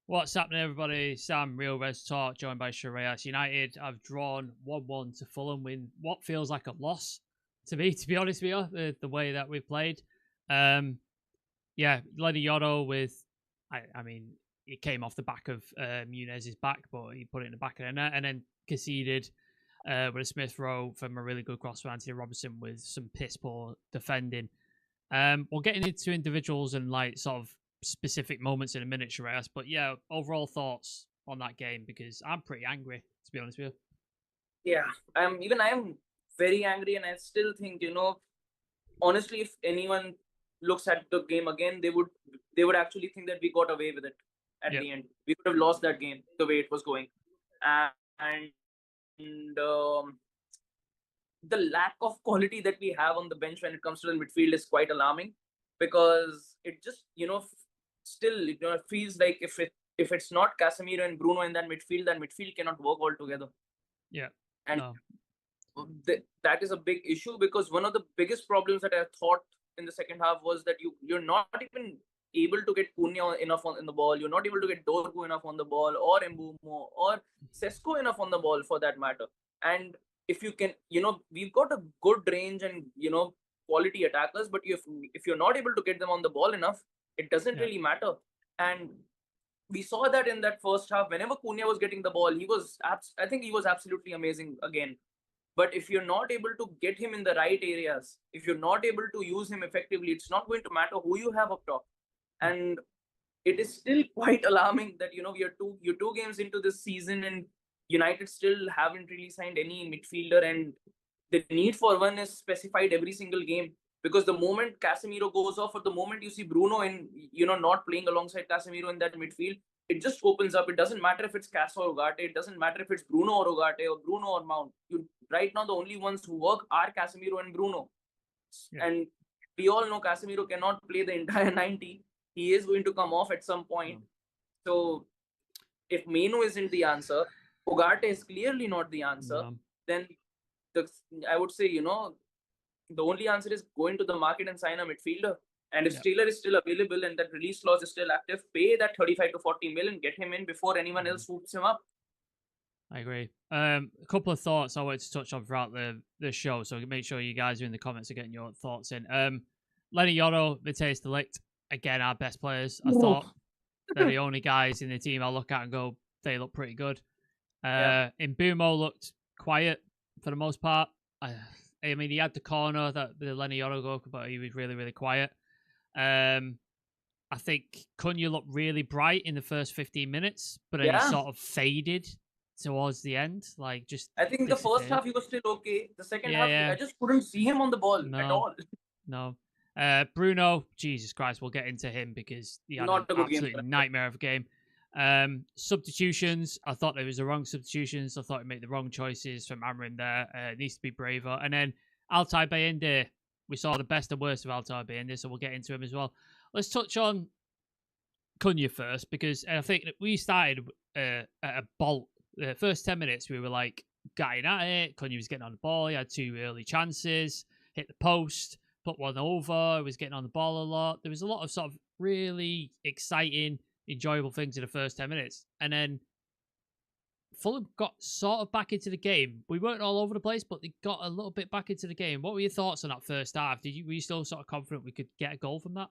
What's happening, everybody? Sam, Real Res Talk, joined by Shreyas. United have drawn 1-1 to Fulham with what feels like a loss to me, to be honest with you, the way that we've played. Lenny Yotto with, I mean, it came off the back of Munez's back, but he put it in the back of the net and then conceded with a smith-rowe from a really good cross from Anthony Robinson with some piss-poor defending. We'll get into individuals and like sort of specific moments in a minute, Shreyas. But yeah, overall thoughts on that game, because I'm pretty angry, to be honest with you. Yeah, I'm very angry, and I still think, honestly, if anyone looks at the game again, they would actually think that we got away with it at the end. We could have lost that game the way it was going, and the lack of quality that we have on the bench when it comes to the midfield is quite alarming, because it just still it feels like if it's not Casemiro and Bruno in that midfield cannot work all together. Yeah, and that is a big issue, because one of the biggest problems that I thought in the second half was that you're not even able to get Cunha enough on the ball. You're not able to get Dorgu enough on the ball, or Mbumo, or Sesko enough on the ball for that matter. And if you can, we've got a good range and quality attackers, but if you're not able to get them on the ball enough, it doesn't really matter. And we saw that in that first half. Whenever Cunha was getting the ball, I think he was absolutely amazing again. But if you're not able to get him in the right areas, if you're not able to use him effectively, it's not going to matter who you have up top. And it is still quite alarming that you're two games into this season and United still haven't really signed any midfielder, and the need for one is specified every single game. Because the moment Casemiro goes off, or the moment you see Bruno in not playing alongside Casemiro in that midfield, it just opens up. It doesn't matter if it's Cas or Ugarte. It doesn't matter if it's Bruno or Ugarte, or Bruno or Mount. Right now, the only ones who work are Casemiro and Bruno. And we all know Casemiro cannot play the entire 90. He is going to come off at some point. So if Menu isn't the answer, Ugarte is clearly not the answer, then I would say, the only answer is going to the market and sign a midfielder. And if Taylor is still available and that release clause is still active, pay that 35 to 40 million, get him in before anyone else swoops him up. I agree. A couple of thoughts I wanted to touch on throughout the show, so make sure you guys are in the comments are getting your thoughts in. Lenny Yotto, Mateus de Ligt, again, our best players. I thought they're the only guys in the team I look at and go, they look pretty good. Mbumo looked quiet for the most part. I mean, he had the corner that the Lenny Yotto goal, but he was really, really quiet. I think Cunha looked really bright in the first 15 minutes, but then he sort of faded towards the end. Like, just I think the first half he was still okay. The second half, I just couldn't see him on the ball at all. No. Bruno, Jesus Christ, we'll get into him because he had an absolute nightmare of a game. Substitutions, I thought there was the wrong substitutions. I thought he made the wrong choices from Amrin there. Needs to be braver. And then Altay Bayinde, we saw the best and worst of Altay Bayinde, so we'll get into him as well. Let's touch on Cunha first, because I think that we started at a bolt. The first 10 minutes, we were like getting at it. Cunha was getting on the ball. He had 2 early chances, hit the post, put one over, was getting on the ball a lot. There was a lot of sort of really exciting, enjoyable things in the first 10 minutes. And then Fulham got sort of back into the game. We weren't all over the place, but they got a little bit back into the game. What were your thoughts on that first half? Were you still sort of confident we could get a goal from that?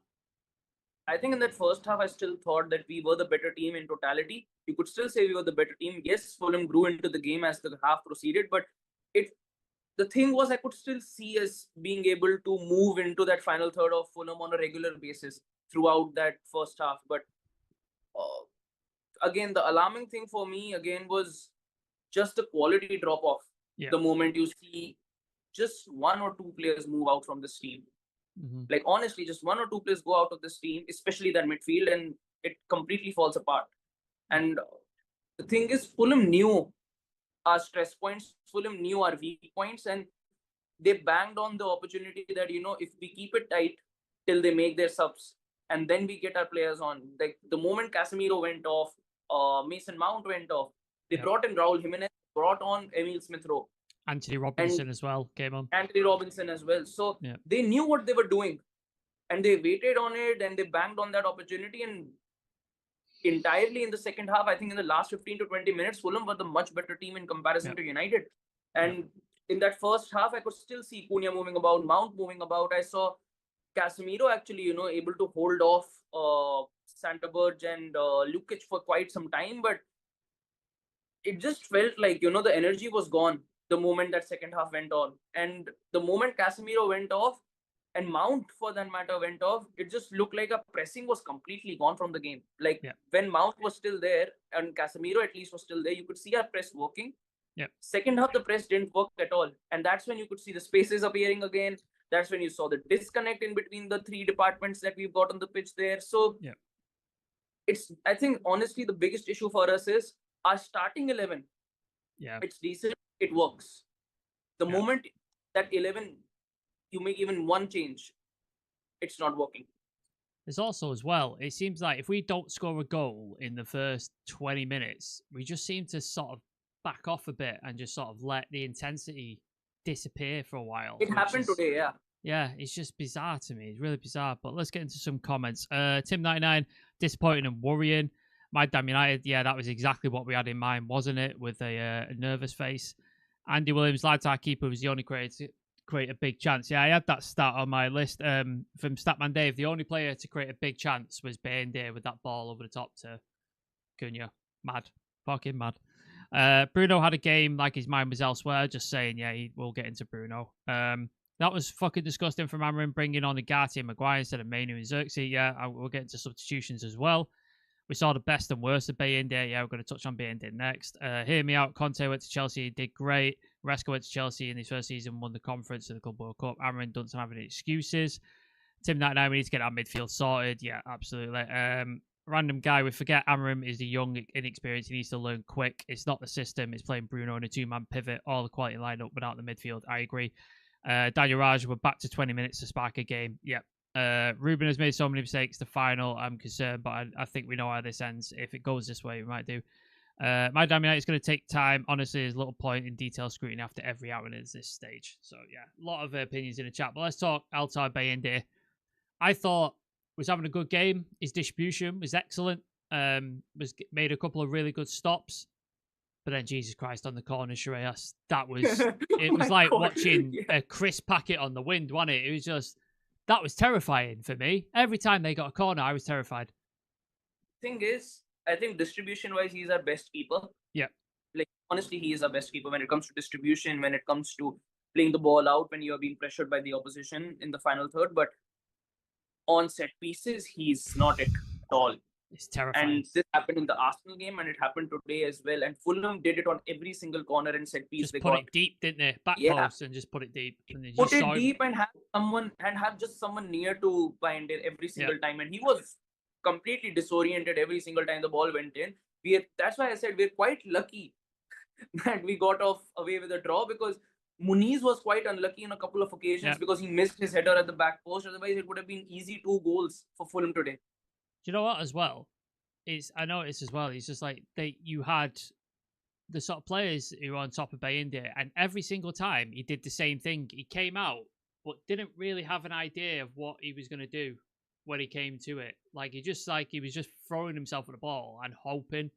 I think in that first half, I still thought that we were the better team in totality. You could still say we were the better team. Yes, Fulham grew into the game as the half proceeded, but the thing was, I could still see us being able to move into that final third of Fulham on a regular basis throughout that first half. But again, the alarming thing for me again was just the quality drop off. The moment you see just 1 or 2 players move out from this team. Like, honestly, just 1 or 2 players go out of this team, especially that midfield, and it completely falls apart. And the thing is, Fulham knew our stress points, Fulham knew our weak points, and they banged on the opportunity that, if we keep it tight till they make their subs, and then we get our players on. Like, the moment Casemiro went off, Mason Mount went off, they brought in Raul Jimenez, brought on Emil Smith-Rowe. Anthony Robinson as well came on. Anthony Robinson as well. So they knew what they were doing, and they waited on it, and they banged on that opportunity. And entirely in the second half. I think in the last 15 to 20 minutes, Fulham were the much better team in comparison to United. And in that first half, I could still see Cunha moving about, Mount moving about. I saw Casemiro actually, able to hold off Santaberge and Lukic for quite some time. But it just felt like, the energy was gone the moment that second half went on. And the moment Casemiro went off, and Mount, for that matter, went off, it just looked like a pressing was completely gone from the game. Like when Mount was still there and Casemiro at least was still there, you could see our press working. Second half, the press didn't work at all. And that's when you could see the spaces appearing again. That's when you saw the disconnect in between the three departments that we've got on the pitch there. So I think, honestly, the biggest issue for us is our starting 11. It's decent. It works. The moment that 11, you make even one change, it's not working. There's also, as well, it seems like if we don't score a goal in the first 20 minutes, we just seem to sort of back off a bit and just sort of let the intensity disappear for a while. It happened today, Yeah, it's just bizarre to me. It's really bizarre. But let's get into some comments. Tim99, disappointing and worrying. My damn United, that was exactly what we had in mind, wasn't it? With a nervous face. Andy Williams, lads, our keeper was the only create a big chance. Yeah, I had that stat on my list from Statman Dave. The only player to create a big chance was Bayende with that ball over the top to Cunha. Mad. Fucking mad. Bruno had a game like his mind was elsewhere. Just saying, we'll get into Bruno. That was fucking disgusting from Amarin, bringing on Agati and Maguire instead of Mainu and Xerxes. We'll get into substitutions as well. We saw the best and worst of Bayende. We're going to touch on Bayende next. Hear me out. Conte went to Chelsea, did great. Resco went to Chelsea in his first season, won the conference and the Club World Cup. Amarin doesn't have any excuses. Tim99, we need to get our midfield sorted. Yeah, absolutely. Random guy, we forget Amarim is the young, inexperienced. He needs to learn quick. It's not the system. It's playing Bruno in a two-man pivot. All the quality lineup without the midfield. I agree. Daniel Raj, we're back to 20 minutes to spark a game. Yep. Ruben has made so many mistakes. The final, I'm concerned, but I think we know how this ends. If it goes this way, we might do. My damn United is going to take time. Honestly, there's little point in detailed scrutiny after every outing at this stage. So, a lot of opinions in the chat. But let's talk Altay Bayende. I thought was having a good game. His distribution was excellent. Made a couple of really good stops. But then, Jesus Christ, on the corner, Shreyas, that was... it was like watching a crisp packet on the wind, wasn't it? It was just... That was terrifying for me. Every time they got a corner, I was terrified. Thing is, I think distribution-wise, he's our best keeper. Yeah. Like, honestly, he is our best keeper when it comes to distribution, when it comes to playing the ball out, when you are being pressured by the opposition in the final third. But on set pieces, he's not it at all. It's terrifying. And this happened in the Arsenal game, and it happened today as well. And Fulham did it on every single corner and set piece. Just put it deep, didn't they? Back post and just put it deep. And put it deep and have just someone near to bind it every single time. And he was completely disoriented every single time the ball went in. That's why I said we're quite lucky that we got away with a draw, because Muniz was quite unlucky on a couple of occasions because he missed his header at the back post. Otherwise, it would have been easy 2 goals for Fulham today. Do you know what, as well? I noticed as well, it's just like you had the sort of players who were on top of Bayende, and every single time he did the same thing. He came out, but didn't really have an idea of what he was going to do when he came to it. He was just throwing himself at the ball and hoping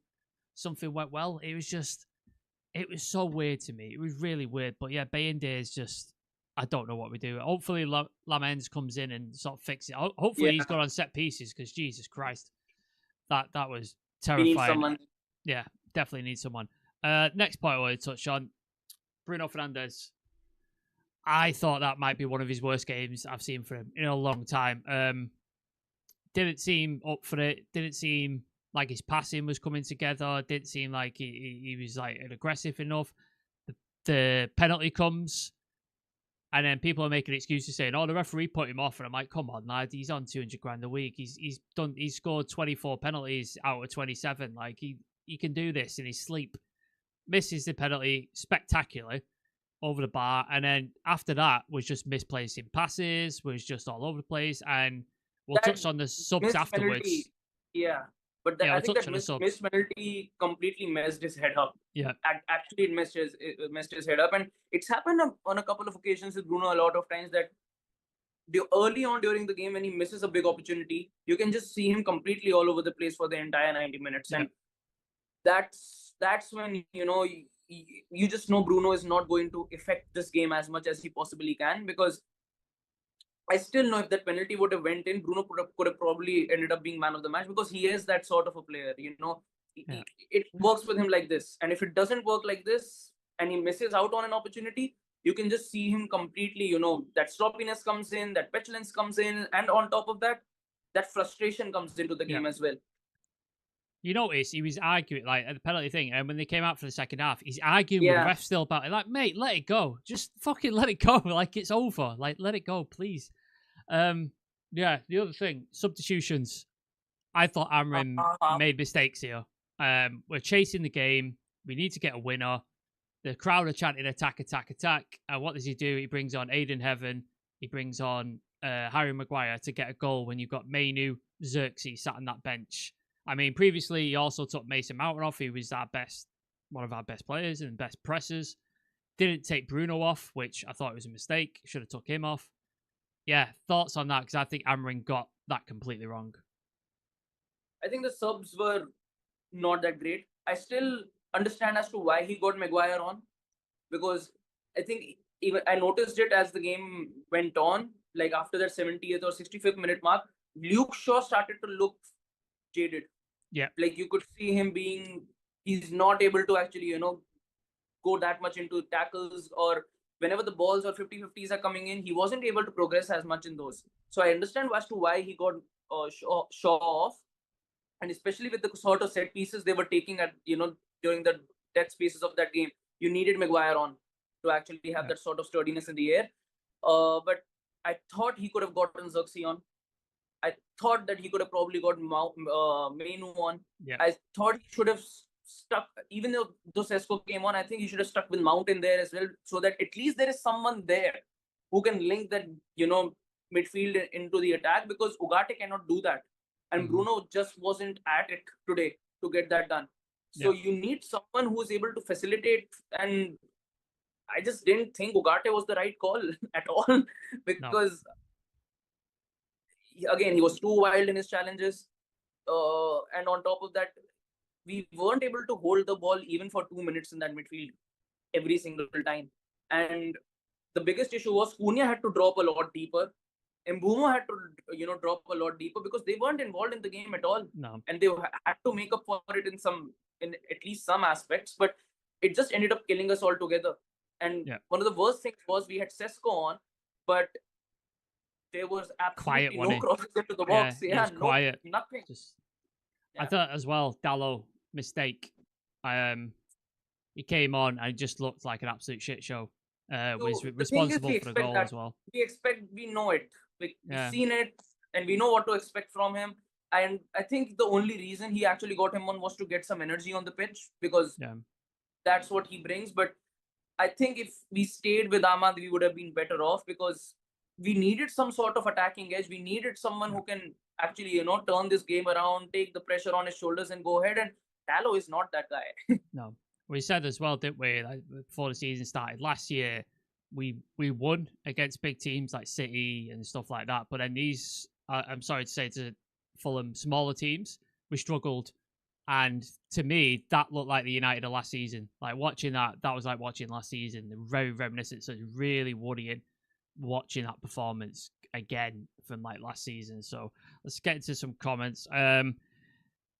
something went well. It was so weird to me. It was really weird. But yeah, Bayende is just... I don't know what we do. Hopefully, Lamens comes in and sort of fixes it. Hopefully, he's got on set pieces, because Jesus Christ, that was terrifying. We need someone. Yeah, definitely need someone. Next point I want to touch on, Bruno Fernandes. I thought that might be one of his worst games I've seen for him in a long time. Didn't seem up for it. Didn't seem like his passing was coming together. Didn't seem like he was like aggressive enough. The penalty comes. And then people are making excuses saying, "Oh, the referee put him off." And I'm like, "Come on, lad! He's on 200 grand a week. He's scored 24 penalties out of 27. Like he can do this in his sleep." Misses the penalty spectacularly over the bar, and then after that was just misplacing passes, was just all over the place. And we'll touch on the subs afterwards. Penalty, but I think that missed penalty completely messed his head up. Yeah. Actually, it messed his head up. And it's happened on a couple of occasions with Bruno a lot of times that early on during the game when he misses a big opportunity, you can just see him completely all over the place for the entire 90 minutes. And that's when, you just know Bruno is not going to affect this game as much as he possibly can, because I still know if that penalty would have went in, Bruno could have probably ended up being man of the match, because he is that sort of a player. It works with him like this. And if it doesn't work like this and he misses out on an opportunity, you can just see him completely, that sloppiness comes in, that petulance comes in, and on top of that, that frustration comes into the game as well. You notice he was arguing, like, at the penalty thing, and when they came out for the second half, he's arguing with the ref still about it. Like, mate, let it go. Just fucking let it go. Like, it's over. Like, let it go, please. The other thing, substitutions. I thought Amrin made mistakes here. We're chasing the game. We need to get a winner. The crowd are chanting attack, attack, attack. And what does he do? He brings on Aiden Heaven. He brings on Harry Maguire to get a goal when you've got Mainu, Xerxes sat on that bench. I mean, previously he also took Mason Mount off. He was one of our best players and best pressers. Didn't take Bruno off, which I thought was a mistake. Should have took him off. Yeah, thoughts on that? Because I think Amrin got that completely wrong. I think the subs were not that great. I still understand as to why he got Maguire on, because I think even I noticed it as the game went on, like after that 70th or 65th minute mark, Luke Shaw started to look jaded. Yeah. Like you could see him he's not able to actually, go that much into tackles, or whenever the balls or 50-50s are coming in, he wasn't able to progress as much in those. So I understand as to why he got Shaw off. And especially with the sort of set pieces they were taking at, during the dead spaces of that game, you needed Maguire on to actually have that sort of sturdiness in the air. But I thought he could have gotten Xerxes on. I thought that he could have probably got Mainu on. Yeah. I thought he should have stuck, even though Sesko came on, I think he should have stuck with Mount in there as well, so that at least there is someone there who can link that, midfield into the attack, because Ugarte cannot do that. And Bruno just wasn't at it today to get that done. So you need someone who is able to facilitate. And I just didn't think Ugarte was the right call at all, because again, he was too wild in his challenges. And on top of that, we weren't able to hold the ball even for 2 minutes in that midfield every single time. And the biggest issue was Cunha had to drop a lot deeper. Mbeumo had to, drop a lot deeper, because they weren't involved in the game at all. No. And they had to make up for it in at least some aspects, but it just ended up killing us altogether. And one of the worst things was we had Sesko on, but there was absolutely no crosses into the box. Quiet. Nothing. I thought as well, Dallo, mistake. He came on and just looked like an absolute shit show. Was responsible for the goal as well. We know it. We've seen it, and we know what to expect from him. And I think the only reason he actually got him on was to get some energy on the pitch, because that's what he brings. But I think if we stayed with Ahmad, we would have been better off, because we needed some sort of attacking edge. We needed someone who can actually, turn this game around, take the pressure on his shoulders and go ahead. And Dallo is not that guy. No. We said as well, didn't we, like, before the season started, last year we won against big teams like City and stuff like that. But then these, I'm sorry to say, to Fulham, smaller teams, we struggled. And to me, that looked like the United of last season. Like watching that was like watching last season. Very reminiscent. So it's really worrying watching that performance again from like last season. So let's get into some comments.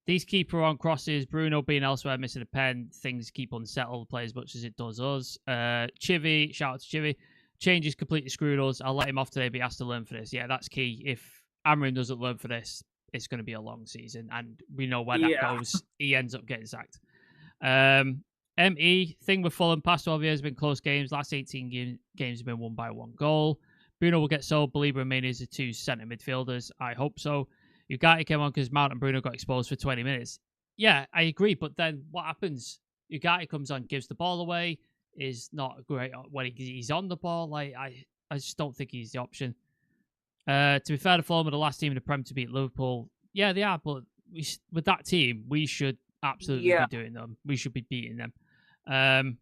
These keeper on crosses, Bruno being elsewhere, missing a pen, things keep unsettled the play as much as it does us. Chivy, shout out to Chivy. Changes completely screwed us. I'll let him off today, but he has to learn for this. Yeah, that's key. If Amrin doesn't learn for this, it's going to be a long season, and we know where that goes. He ends up getting sacked. ME, thing with Fulham, past 12 years have been close games. Last 18 games have been won by 1 goal. Bruno will get sold. Believer and Maine is the 2 centre midfielders. I hope so. Ugarte came on because Mount and Bruno got exposed for 20 minutes. Yeah, I agree. But then what happens? Ugarte comes on, gives the ball away, is not great when he's on the ball. Like I just don't think he's the option. To be fair to Fulham, are the last team in the Prem to beat Liverpool. Yeah, they are. But with that team, we should absolutely be doing them. We should be beating them.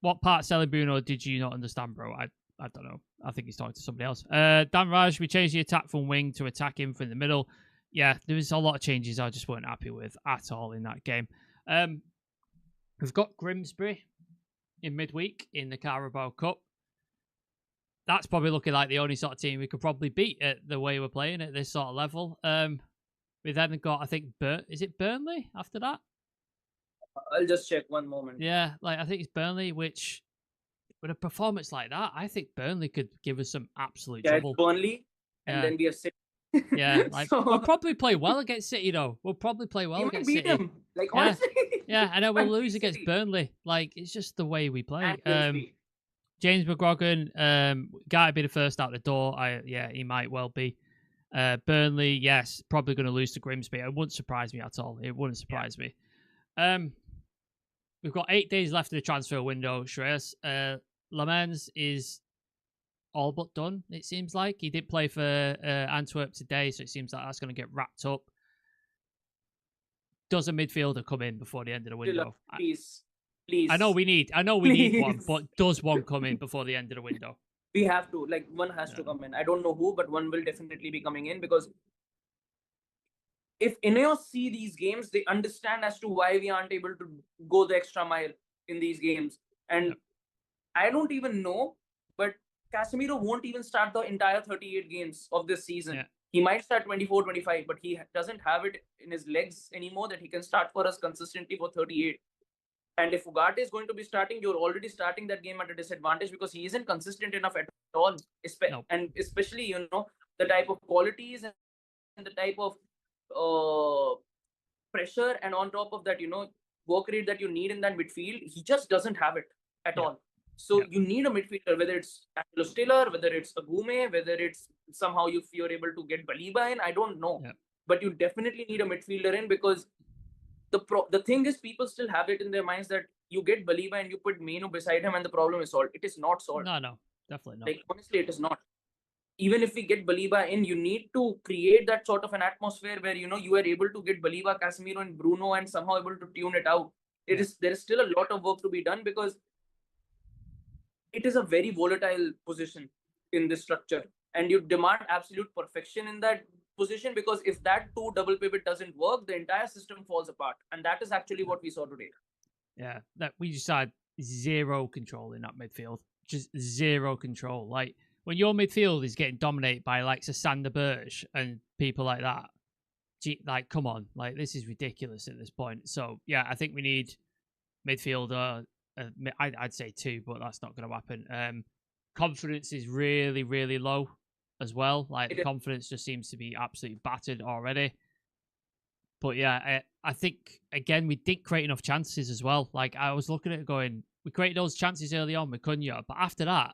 What part selling Bruno did you not understand, bro? I don't know. I think he's talking to somebody else. Dan Raj, we changed the attack from wing to attacking from the middle. Yeah, there was a lot of changes I just weren't happy with at all in that game. We've got Grimsby in midweek in the Carabao Cup. That's probably looking like the only sort of team we could probably beat at the way we're playing at this sort of level. We then got, I think, is it Burnley after that? I'll just check one moment. Yeah, like I think it's Burnley, which with a performance like that, I think Burnley could give us some absolute trouble. It's Burnley, and then we have City. Yeah, like we'll probably play well against City, though. We'll probably play well against City. Them. Like honestly. Yeah, I know we'll lose against Burnley. Like it's just the way we play. James McGrogan, gotta be the first out the door. He might well be. Burnley, yes, probably going to lose to Grimsby. It wouldn't surprise me at all. It wouldn't surprise me. We've got 8 days left of the transfer window, Shreyas. Lamens is all but done, it seems like. He did play for Antwerp today, so it seems like that's going to get wrapped up. Does a midfielder come in before the end of the window? Please. I know we need one, but does one come in before the end of the window? We have to. Like, one has to come in. I don't know who, but one will definitely be coming in, because if Ineos see these games, they understand as to why we aren't able to go the extra mile in these games. And I don't even know, but Casemiro won't even start the entire 38 games of this season. He might start 24, 25, but he doesn't have it in his legs anymore that he can start for us consistently for 38. And if Ugarte is going to be starting, you're already starting that game at a disadvantage because he isn't consistent enough at all. And especially, the type of qualities and the type of pressure, and on top of that, work rate that you need in that midfield, he just doesn't have it at all. So you need a midfielder, whether it's Angelo Stiller, whether it's Agume, whether it's somehow if you're able to get Baliba in, I don't know. But you definitely need a midfielder in, because the thing is, people still have it in their minds that you get Baliba and you put Meno beside him and the problem is solved. It is not solved. No, definitely not. Like, honestly, it is not. Even if we get Baliba in, you need to create that sort of an atmosphere where, you are able to get Baliba, Casemiro and Bruno and somehow able to tune it out. There is still a lot of work to be done, because it is a very volatile position in this structure. And you demand absolute perfection in that position, because if that two double pivot doesn't work, the entire system falls apart. And that is actually what we saw today. Yeah, that we just had zero control in that midfield. Just zero control. Like, when your midfield is getting dominated by like Sander Berge and people like that, like, come on, like, this is ridiculous at this point. So yeah, I think we need midfielder. I'd say two, but that's not going to happen. Confidence is really, really low as well. Like, the confidence just seems to be absolutely battered already. But yeah, I think, again, we didn't create enough chances as well. Like, I was looking at it going, we created those chances early on with Cunha, but after that,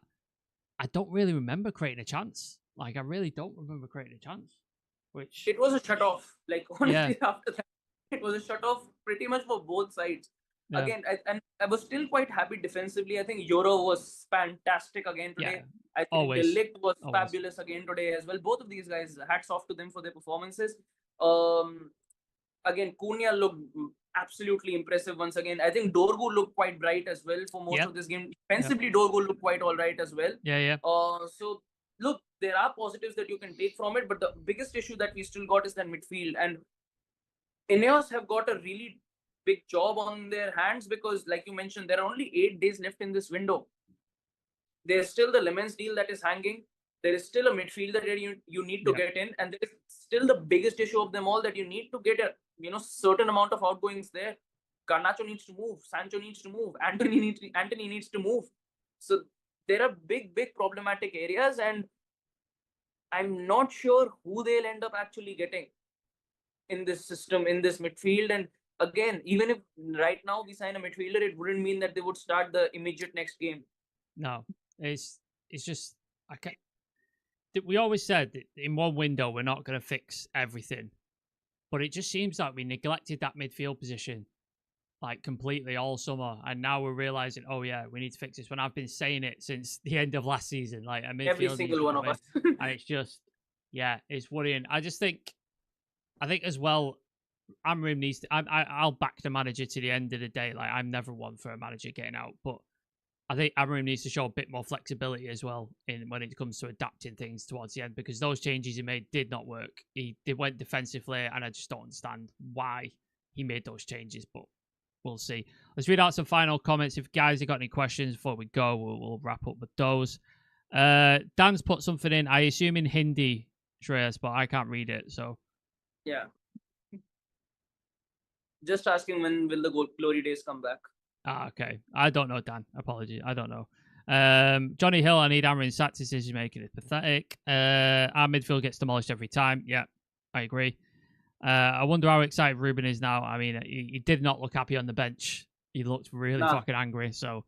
I don't really remember creating a chance. Like, I really don't remember creating a chance. Which, it was a shut-off. Like, honestly, after that, it was a shut-off pretty much for both sides. Yeah. Again, I was still quite happy defensively. I think Euro was fantastic again today. I think De Ligt was fabulous again today as well. Both of these guys, hats off to them for their performances. Again, Cunha looked absolutely impressive once again. I think Dorgu looked quite bright as well for most of this game. Defensively, Dorgu looked quite all right as well. So, look, there are positives that you can take from it, but the biggest issue that we still got is that midfield. And Ineos have got a really big job on their hands, because, like you mentioned, there are only 8 days left in this window. There's still the Lemons deal that is hanging. There is still a midfielder that you need to get in, and there is still the biggest issue of them all, that you need to get a certain amount of outgoings there. Garnacho needs to move. Sancho needs to move. Anthony needs to move. So there are big problematic areas, and I'm not sure who they'll end up actually getting in this system, in this midfield. And again, even if right now we sign a midfielder, it wouldn't mean that they would start the immediate next game. No, it's just, I can't. We always said that in one window we're not going to fix everything, but it just seems like we neglected that midfield position like completely all summer, and now we're realizing, oh yeah, we need to fix this. When I've been saying it since the end of last season, like, a midfield, every single one of us, and it's just, it's worrying. I think as well, Amrim needs to. I'll back the manager to the end of the day. Like, I'm never one for a manager getting out, but I think Amorim needs to show a bit more flexibility as well when it comes to adapting things towards the end, because those changes he made did not work. They went defensively, and I just don't understand why he made those changes, but we'll see. Let's read out some final comments. If guys have got any questions before we go, we'll wrap up with those. Dan's put something in, I assume in Hindi, Shreyas, but I can't read it, so. Yeah. Just asking when will the glory days come back. Okay. I don't know, Dan. Apologies. I don't know. Johnny Hill, I need Amorim's sack decision making. It's pathetic. Our midfield gets demolished every time. Yeah, I agree. I wonder how excited Ruben is now. I mean, he did not look happy on the bench. He looked really fucking angry. So,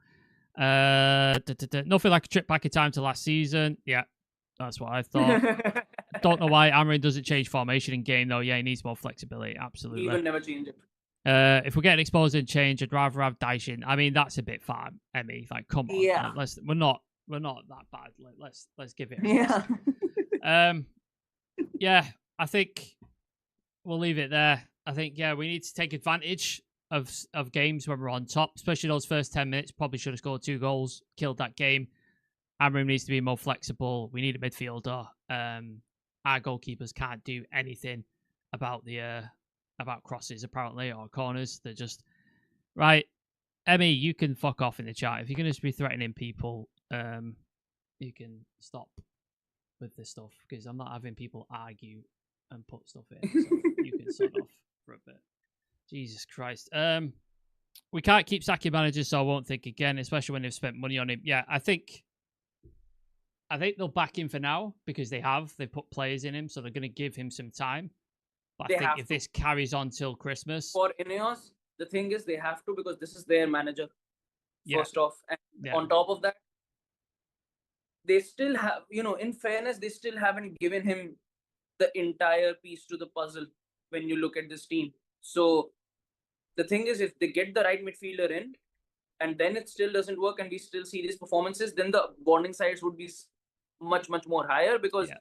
nothing like a trip back in time to last season. Yeah, that's what I thought. Don't know why Amorim doesn't change formation in game, though. Yeah, he needs more flexibility. Absolutely. He will never change it. If we're getting exposed and change, I'd rather have Daishin. I mean, that's a bit far, Emmy. Like, come on. Yeah. Like, we're not that bad. Like, let's give it a rest. Yeah, I think we'll leave it there. I think, yeah, we need to take advantage of games when we're on top, especially those first 10 minutes. Probably should have scored 2 goals, killed that game. Amorim needs to be more flexible. We need a midfielder. Our goalkeepers can't do anything about about crosses, apparently, or corners. They're just right. Emmy, you can fuck off in the chat. If you're going to be threatening people, you can stop with this stuff, because I'm not having people argue and put stuff in. So you can sort off for a bit. Jesus Christ. We can't keep sacking managers, so I won't think again, especially when they've spent money on him. Yeah, I think they'll back him for now, because they've put players in him, so they're going to give him some time. But I think if this carries on till Christmas... For Ineos, the thing is they have to, because this is their manager, first off. And on top of that, they still have, in fairness, they still haven't given him the entire piece to the puzzle when you look at this team. So the thing is, if they get the right midfielder in, and then it still doesn't work and we still see these performances, then the bonding sides would be much, much more higher, because... Yeah.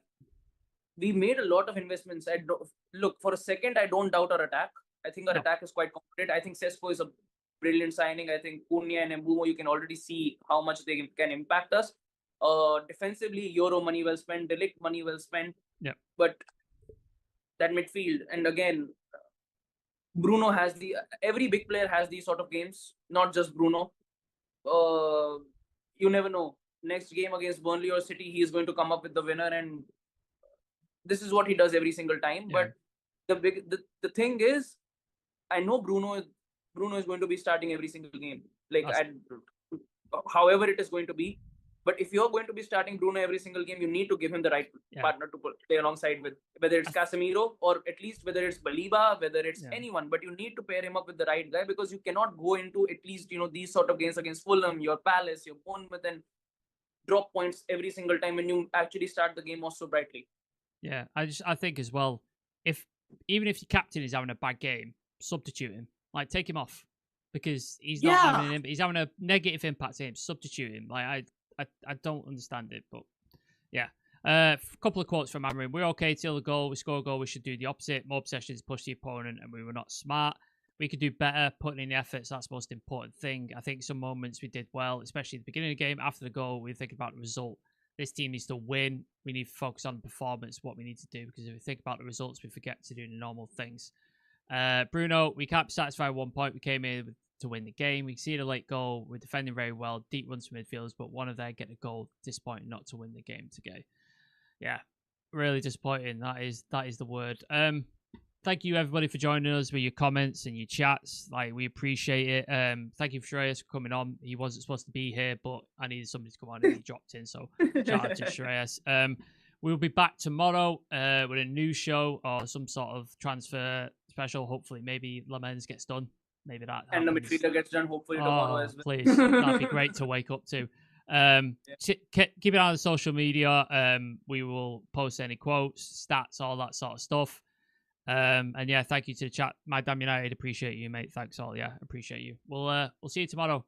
We made a lot of investments. Look, for a second, I don't doubt our attack. I think our attack is quite competent. I think Sesko is a brilliant signing. I think Cunha and Mbeumo, you can already see how much they can impact us. Defensively, Euro money well spent, De Ligt money well spent. Yeah. But that midfield, and again, Bruno has every big player has these sort of games, not just Bruno. You never know. Next game against Burnley or City, he is going to come up with the winner, and this is what he does every single time. Yeah. But the thing is, I know Bruno is going to be starting every single game, however it is going to be. But if you're going to be starting Bruno every single game, you need to give him the right partner to play alongside with, whether it's Casemiro or at least whether it's Baliba, whether it's anyone. But you need to pair him up with the right guy, because you cannot go into at least these sort of games against Fulham, your Palace, your Bournemouth, and drop points every single time when you actually start the game off so brightly. Yeah, I think as well, even if your captain is having a bad game, substitute him. Like, take him off, because he's not he's having a negative impact on him. Substitute him. Like, I don't understand it, but yeah. A couple of quotes from Amorim. We're okay till the goal. We score a goal. We should do the opposite. More possessions, push the opponent, and we were not smart. We could do better, putting in the efforts. That's the most important thing. I think some moments we did well, especially at the beginning of the game. After the goal, we think about the result. This team needs to win. We need to focus on performance, what we need to do, because if we think about the results, we forget to do the normal things. Bruno, we can't be satisfied with 1 point. We came in to win the game. We see the late goal. We're defending very well. Deep runs from midfielders, but one of them get a goal. Disappointing not to win the game today. Yeah, really disappointing. That is the word. Thank you, everybody, for joining us with your comments and your chats. Like, we appreciate it. Thank you for Shreyas for coming on. He wasn't supposed to be here, but I needed somebody to come on and he dropped in. So, shout out to Shreyas. We'll be back tomorrow with a new show or some sort of transfer special. Hopefully, maybe Lamens gets done. Maybe that happens. And the midfielder gets done, hopefully, tomorrow as well. Please. That'd be great to wake up to. Keep it on the social media. We will post any quotes, stats, all that sort of stuff. And yeah, thank you to the chat. My Damn United, appreciate you, mate. Thanks all. Yeah, appreciate you. We'll see you tomorrow.